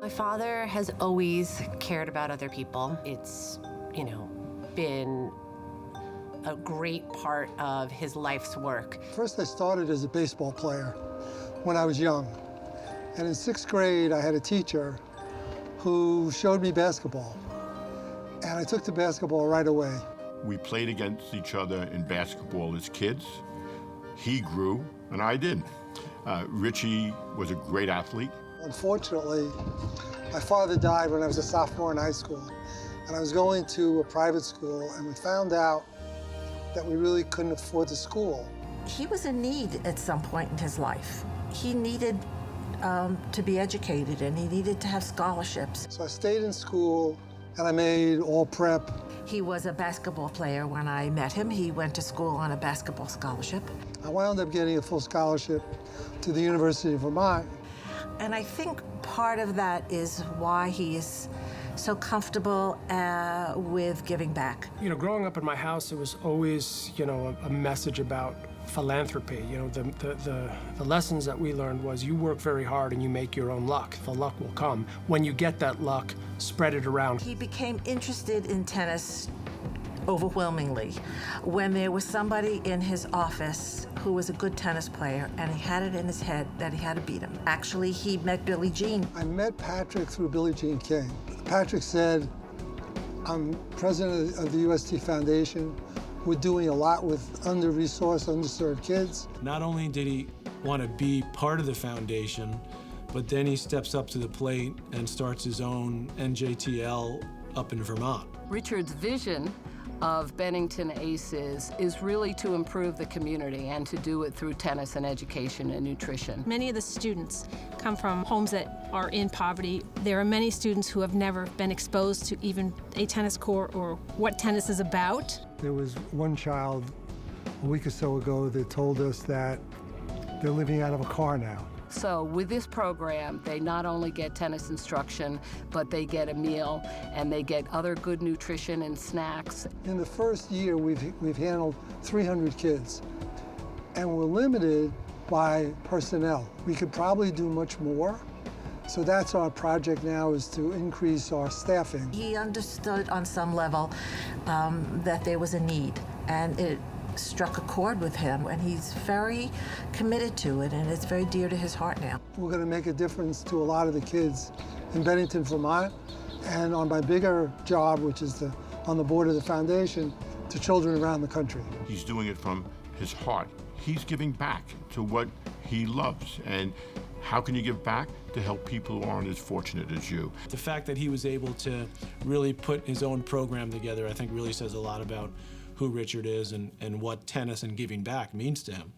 My father has always cared about other people. It's, been a great part of his life's work. First, I started as a baseball player when I was young. And in 6th grade, I had a teacher who showed me basketball. And I took to basketball right away. We played against each other in basketball as kids. He grew, and I didn't. Richie was a great athlete. Unfortunately, my father died when I was a sophomore in high school. And I was going to a private school, and we found out that we really couldn't afford the school. He was in need at some point in his life. He needed to be educated, and he needed to have scholarships. So I stayed in school, and I made all prep. He was a basketball player when I met him. He went to school on a basketball scholarship. I wound up getting a full scholarship to the University of Vermont. And I think part of that is why he is so comfortable with giving back. Growing up in my house, it was always, a message about philanthropy. The lessons that we learned was you work very hard and you make your own luck. The luck will come. When you get that luck, spread it around. He became interested in tennis overwhelmingly when there was somebody in his office who was a good tennis player, and he had it in his head that he had to beat him. Actually, he met Billie Jean. I met Patrick through Billie Jean King. Patrick said, I'm president of the USTA Foundation. We're doing a lot with under-resourced, underserved kids. Not only did he want to be part of the foundation, but then he steps up to the plate and starts his own NJTL up in Vermont. Richard's vision of Bennington ACES is really to improve the community and to do it through tennis and education and nutrition. Many of the students come from homes that are in poverty. There are many students who have never been exposed to even a tennis court or what tennis is about. There was one child a week or so ago that told us that they're living out of a car now. So with this program, they not only get tennis instruction, but they get a meal and they get other good nutrition and snacks. In the first year, we've handled 300 kids, and we're limited by personnel. We could probably do much more. So that's our project now, is to increase our staffing. He understood on some level that there was a need, and it struck a chord with him, and he's very committed to it, and it's very dear to his heart now. We're going to make a difference to a lot of the kids in Bennington, Vermont, and on my bigger job, which is on the board of the foundation, to children around the country. He's doing it from his heart. He's giving back to what he loves. And how can you give back? To help people who aren't as fortunate as you. The fact that he was able to really put his own program together, I think really says a lot about who Richard is and what tennis and giving back means to him.